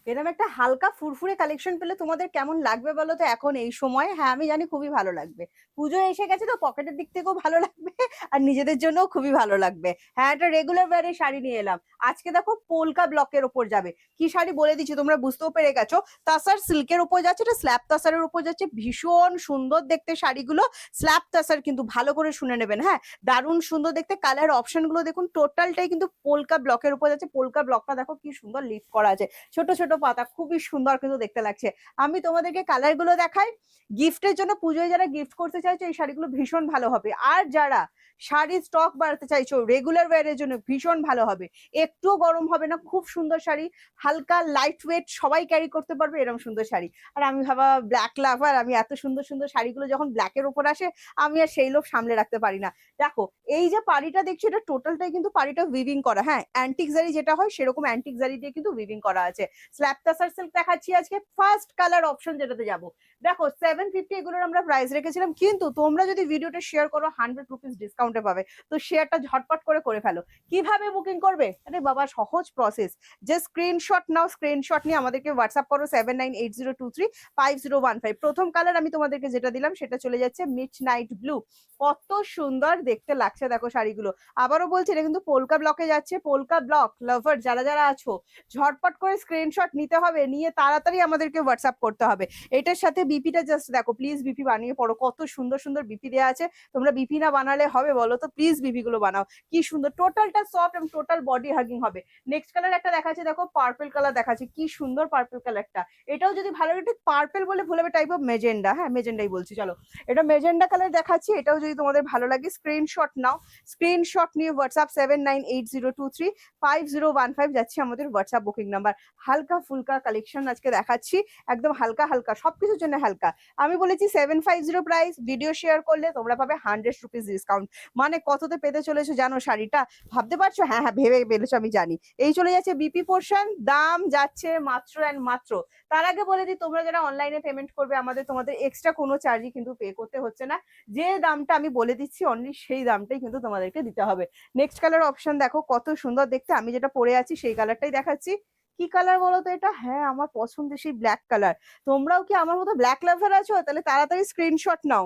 এরকম একটা হালকা ফুরফুরে কালেকশন পেলে তোমাদের কেমন লাগবে বলো তো এখন এই সময়? হ্যাঁ আমি জানি খুবই ভালো লাগবে। পুজো এসে গেছে তো পকেটের দিক থেকেও ভালো লাগবে আর নিজেদের জন্যও খুবই ভালো লাগবে। হ্যাঁ একটা রেগুলার ওয়্যারে শাড়ি নিয়ে এলাম আজকে। দেখো পোলকা ব্লকের ওপর যাবে, কি শাড়ি বলে দিচ্ছি তোমরা বুঝতেও পেরে গেছো। তাসার সিল্কের উপর যাচ্ছে, এটা স্ল্যাব তাসারের উপর যাচ্ছে, ভীষণ সুন্দর দেখতে শাড়িগুলো। স্ল্যাব তাসার কিন্তু ভালো করে শুনে নেবেন, হ্যাঁ দারুণ সুন্দর দেখতে। কালার অপশন গুলো দেখুন, টোটালটাই কিন্তু পোলকা ব্লকের উপর যাচ্ছে। পোলকা ব্লকটা দেখো কি সুন্দর লিফট করা আছে, ছোট ছোট পাতা, খুবই সুন্দর কিন্তু দেখতে লাগছে। আমি তোমাদেরকে কালার গুলো দেখাই। গিফটের জন্য পুজোয় যারা গিফট করতে চাইছো এই শাড়িগুলো ভীষণ ভালো হবে। আর যারা শাড়ির স্টক বাড়াতে চাইছো রেগুলার ওয়্যারের জন্য ভীষণ ভালো হবে। একটুও গরম হবে না, খুব সুন্দর শাড়ি, হালকা লাইট ওয়েট, সবাই ক্যারি করতে পারবে এরকম সুন্দর শাড়ি। আর আমি ভাবা ব্ল্যাক লাভার, আমি এত সুন্দর সুন্দর শাড়িগুলো যখন ব্ল্যাকের উপর আসে আমি আর সেই লোভ সামলে রাখতে পারি না। দেখো এই যে পাড়িটা দেখছো এটা টোটালটাই কিন্তু পাড়িটা উইভিং করা, হ্যাঁ অ্যান্টিক জারি যেটা হয় সেরকম অ্যান্টিক জারি দিয়ে কিন্তু উইভিং করা আছে। স্ল্যাব তাসার সিল্ক দেখাচ্ছি আজকে, ফার্স্ট কালার অপশন যেটাতে যাবো। দেখো 750 এগুলোর আমরা প্রাইস রেখেছিলাম, কিন্তু তোমরা যদি ভিডিওটা শেয়ার করো 100 রুপিস ডিসকাউন্টে পাবে। তো শেয়ারটা ঝটপট করে ফেলো। কিভাবে বুকিং করবে? আরে বাবা সহজ প্রসেস, যে স্ক্রিনশট নাও, স্ক্রিনশট নিয়ে আমাদেরকে হোয়াটসঅ্যাপ করো 7980235015। প্রথম কালার আমি তোমাদেরকে যেটা দিলাম সেটা চলে যাচ্ছে মিড নাইট ব্লু। কত সুন্দর দেখতে লাগছে দেখো শাড়িগুলো। আবারও বলছি এটা কিন্তু পোলকা ব্লকে যাচ্ছে। পোলকা ব্লক লাভার যারা যারা আছো ঝটপট করে স্ক্রিনশট নিতে হবে, নিয়ে তাড়াতাড়ি আমাদেরকে হোয়াটসঅ্যাপ করতে হবে। এটার সাথে বিপিটা জাস্ট দেখো, প্লিজ বিপি বানিয়ে পড়ো, কত সুন্দর সুন্দর বিপি দেওয়া আছে। তোমরা বিপি না বানালে হবে বলো তো? প্লিজ বিপি গুলো বানাও, কি সুন্দর, টোটালটা সফট এবং টোটাল বডি হাগিং হবে। নেক্সট কালার একটা দেখাচ্ছে দেখো, পার্পল কালার দেখাচ্ছে, কি সুন্দর পার্পল কালারটা। এটাও যদি ভালো লাগে, পার্পল বলে ভুলবে, টাইপ অফ মেজেন্ডা, হ্যাঁ মেজেন্ডাই বলছি চলো। এটা মেজেন্ডা কালার দেখাচ্ছি, এটাও যদি তোমাদের ভালো লাগে স্ক্রিনশট নাও। স্ক্রিনশট নিয়ে হোয়াটসঅ্যাপ 7980235015 যাচ্ছে আমাদের হোয়াটসঅ্যাপ বুকিং নাম্বার। হালকা ফুলকা কালেকশন আজকে দেখাচ্ছি, একদম হালকা হালকা, সবকিছুর জন্য হালকা। আমি বলেছি 750 প্রাইস, ভিডিও শেয়ার করলে তোমরা পাবে 100 রুপিস ডিসকাউন্ট। মানে কততে পেতে চলেছো জানো শাড়িটা? ভাবতে পারছো? হ্যাঁ হ্যাঁ ভেবে পেলেছো আমি জানি। এই চলে যাচ্ছে বিপি পোর্শন, দাম যাচ্ছে মাত্র অ্যান্ড মাত্র। তার আগে বলে দিই, তোমরা যারা অনলাইনে পেমেন্ট করবে তোমাদের এক্সট্রা কোনো চার্জই কিন্তু পে করতে হচ্ছে না। যে দামটা আমি বলে দিচ্ছি অনলি সেই দামটাই কিন্তু তোমাদেরকে দিতে হবে। নেক্সট কালার অপশন দেখো কত সুন্দর দেখতে, আমি যেটা পরে আছি সেই কালারটাই দেখাচ্ছি। কি কালার বলো তো এটা? হ্যাঁ আমার পছন্দের সেই ব্ল্যাক কালার। তোমরাও কি আমার মতো ব্ল্যাক লাভার আছো? তাহলে তাড়াতাড়ি স্ক্রিনশট নাও।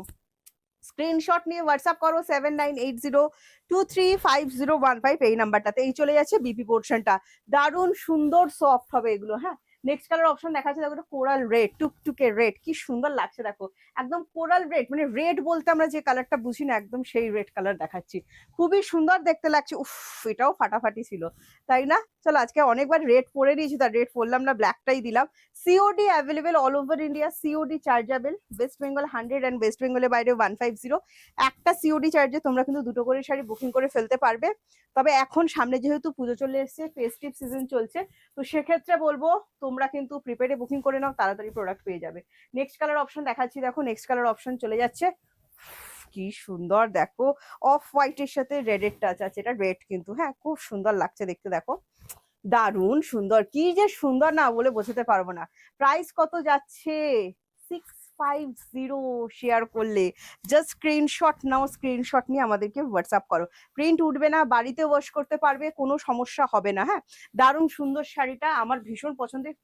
স্ক্রিনশট নিয়ে হোয়াটসঅ্যাপ করো 7980235015 এই নাম্বারটাতে। এই চলে যাচ্ছে বিপি পোর্শনটা, দারুণ সুন্দর সফট হবে এগুলো। হ্যাঁ নেক্সট কালার অপশন দেখাচ্ছে দেখো, কোরাল রেড, টুকটুকে রেড, কি সুন্দর লাগছে দেখো। একদম কোরাল রেড, মানে রেড বলতে আমরা যে কালারটা বুঝি না একদম সেই রেড কালার দেখাচ্ছি, খুবই সুন্দর দেখতে লাগছে। উফ এটাও ফাটাফাটি ছিল তাই না? চলো আজকে অনেকবার রেড পরে নিয়েছি, তার রেড পরলাম না, ব্ল্যাকটাই দিলাম। COD available all over India, COD chargeable, West Bengal 100 and West বেঙ্গলের বাইরে 150। একটা সিওডি চার্জে তোমরা কিন্তু দুটো করে শাড়ি বুকিং করে ফেলতে পারবে। তবে এখন সামনে যেহেতু পুজো চলে এসছে, ফেস্টিভ সিজন চলছে, তো সেক্ষেত্রে বলবো তোমরা কিন্তু প্রিপেডে বুকিং করে নাও, তাড়াতাড়ি প্রোডাক্ট পেয়ে যাবে। নেক্সট কালার অপশন দেখাচ্ছি দেখো, নেক্সট কালার অপশন চলে যাচ্ছে, কি সুন্দর দেখো, অফ হোয়াইটের সাথে রেড এর টাচ আছে, এটা রেড কিন্তু, হ্যাঁ খুব সুন্দর লাগছে দেখতে দেখো, দারুণ সুন্দর, কি যে সুন্দর না বলে বোঝাতে পারবো না। প্রাইস কত যাচ্ছে? 650 শেয়ার করলে। জাস্ট স্ক্রিনশট নাও, স্ক্রিনশট নিয়ে আমাদেরকে হোয়াটসঅ্যাপ করো। প্রিন্ট উঠবে না, বাড়িতে ওয়াশ করতে পারবে, কোনো সমস্যা হবে না। হ্যাঁ দারুণ সুন্দর শাড়িটা আমার ভীষণ পছন্দের।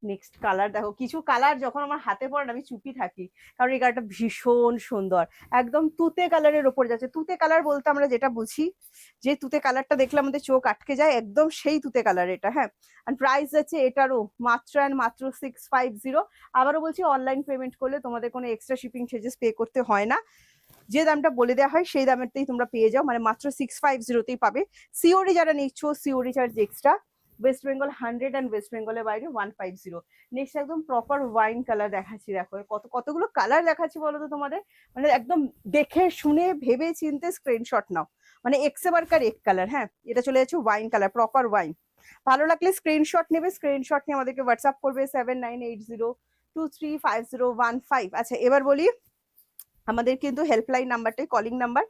নেক্সট কালার দেখো, কিছু কালার যখন আমার হাতে পড়ে আমি চুপি থাকি, কারণ এই কালারটা ভীষণ সুন্দর, একদম তুতে কালারের ওপর যাচ্ছে। তুতে কালার বলতে আমরা যেটা বুঝি, যে তুতে কালারটা দেখলে আমাদের চোখ আটকে যায়, একদম সেই তুতে কালার এটা। হ্যাঁ আর প্রাইস যাচ্ছে এটারও মাত্র অ্যান্ড মাত্র 650। আবারও বলছি অনলাইন পেমেন্ট করলে তোমাদের কোনো এক্সট্রা শিপিং চার্জেস পে করতে হয় না, যে দামটা বলে দেওয়া হয় সেই দামেরটাই তোমরা পেয়ে যাও, মানে মাত্র 650তেই পাবে। সিওডি যারা নিচ্ছ COD charge extra, West Bengal 100 and West বেঙ্গলের বাইরে 150। নেক্সট একদম প্রপার ওয়াইন কালার দেখাচ্ছি দেখো, কতগুলো কালার দেখাচ্ছি বলো তো তোমাদের, মানে একদম দেখে শুনে ভেবে চিনতে স্ক্রিনশট নাও, মানে এক্সেবারকার এক কালার। হ্যাঁ এটা চলে যাচ্ছে ওয়াইন কালার, প্রপার ওয়াইন। ভালো লাগলে স্ক্রিনশট নেবে, স্ক্রিনশট নিয়ে আমাদেরকে হোয়াটসঅ্যাপ করবে 7980235015। আচ্ছা এবার বলি, আমাদের কিন্তু হেল্পলাইন নাম্বারটাই কলিং নাম্বার,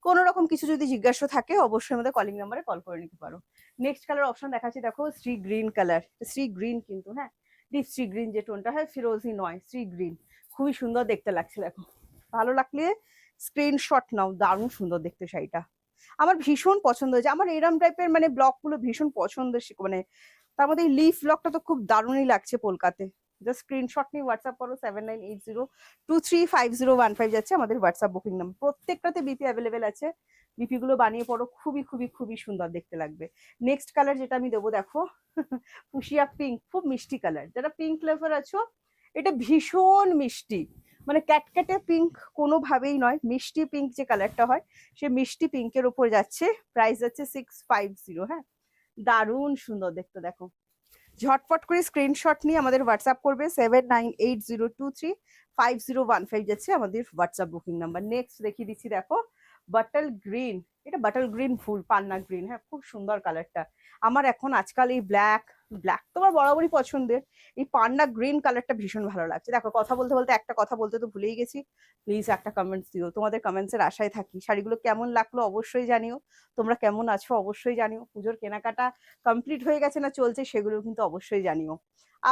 কোনো রকম কিছু যদি জিজ্ঞাসা থাকে অবশ্যই আমাদের কলিং নাম্বারে কল করে নিতে পারো। নেক্সট কালার অপশন দেখাচ্ছি দেখো, Shri green colour, Shri green কিন্তু, হ্যাঁ ডিপ শ্রী গ্রিন যে টোনটা, হ্যাঁ ফিরোজি নয়, শ্রী গ্রিন, খুবই সুন্দর দেখতে লাগছে দেখো। ভালো লাগলে স্ক্রিনশট নাও, দারুণ সুন্দর দেখতে শাড়িটা, আমার ভীষণ পছন্দ হয়েছে। আমার এরম টাইপের মানে ব্লক গুলো ভীষণ পছন্দ, মানে তার মধ্যে এই লিফ লকটা তো খুব দারুণই লাগছে পোলকাতে। জাস্ট স্ক্রিনশট নিয়ে হোয়াটসঅ্যাপ করো, 7980235015 যাচ্ছে আমাদের হোয়াটসঅ্যাপ বুকিং নাম্বার। প্রত্যেকটাতে বিপি অ্যাভেলেবেল আছে, বিপি গুলো বানিয়ে পড়ো, খুবই খুবই খুবই সুন্দর দেখতে লাগবে। নেক্সট কালার যেটা আমি দেবো দেখো, ফুশিয়া পিঙ্ক, খুব মিষ্টি কালার। যারা পিঙ্ক লাভার আছো, এটা ভীষণ মিষ্টি, মানে ক্যাটক্যাটে পিঙ্ক কোনোভাবেই নয়, মিষ্টি পিঙ্ক যে কালারটা হয় সে মিষ্টি পিঙ্কের উপর যাচ্ছে। প্রাইস যাচ্ছে 650। হ্যাঁ, দারুণ সুন্দর দেখতে দেখো। ঝটপট করে স্ক্রিনশট নিয়ে আমাদের হোয়াটসঅ্যাপ করবে, 7980235015 যাচ্ছে আমাদের হোয়াটসঅ্যাপ বুকিং নাম্বার। নেক্সট দেখিয়ে দিচ্ছি দেখো, বাটল গ্রিন। এটা বাটল গ্রিন ফুল পান্না গ্রিন। হ্যাঁ, খুব সুন্দর কালারটা। আমার এখন আজকাল এই ব্ল্যাক তো আমার বরাবরই পছন্দের, এই পান্না গ্রিন কালারটা ভীষণ ভালো লাগছে। দেখো কথা বলতে বলতে একটা কথা বলতে তো ভুলেই গেছি, প্লিজ একটা কমেন্টস দিও, তোমাদের কমেন্টসের আশায় থাকি। শাড়িগুলো কেমন লাগলো অবশ্যই জানিও, তোমরা কেমন আছো অবশ্যই জানিও। পুজোর কেনাকাটা কমপ্লিট হয়ে গেছে না চলছে সেগুলো কিন্তু অবশ্যই জানিও।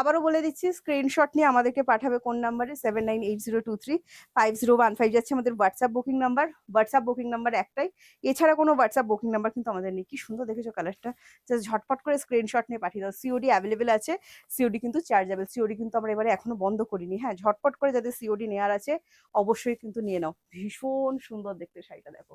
আবারও বলে দিচ্ছি, স্ক্রিনশট নিয়ে আমাদেরকে পাঠাবে কোন নাম্বারে, 7980235015 যাচ্ছে আমাদের WhatsApp booking number. WhatsApp booking number একটাই, এছাড়া কোনো হোয়াটসঅ্যাপ বুকিং নাম্বার কিন্তু আমাদের নেই। কি সুন্দর দেখেছো কালারটা, জাস্ট ঝটপট করে স্ক্রিনশট নিয়ে পাঠিয়ে দাও। সিওডি অ্যাভেলেবেল আছে, সিওডি কিন্তু চার্জেবল, সিওডি কিন্তু আমরা এবারে এখনো বন্ধ করিনি। হ্যাঁ, ঝটপট করে যাদের সিওডি নেওয়ার আছে অবশ্যই কিন্তু নিয়ে নাও। ভীষণ সুন্দর দেখতে শাড়িটা দেখো।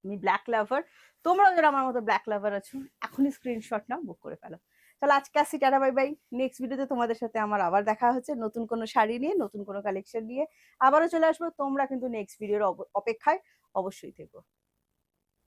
আমি ব্ল্যাক লাভার, তোমরাও যারা আমার মতো ব্ল্যাক লাভার আছো এখনই স্ক্রিনশট নাও, বুক করে ফেলো। তাহলে আজকে আসি, টাটা বাই বাই। নেক্সট ভিডিওতে তোমাদের সাথে আমার আবার দেখা হচ্ছে নতুন কোনো শাড়ি নিয়ে, নতুন কোনো কালেকশন নিয়ে আবারও চলে আসবো। তোমরা কিন্তু নেক্সট ভিডিওর অপেক্ষায় অবশ্যই থেকো।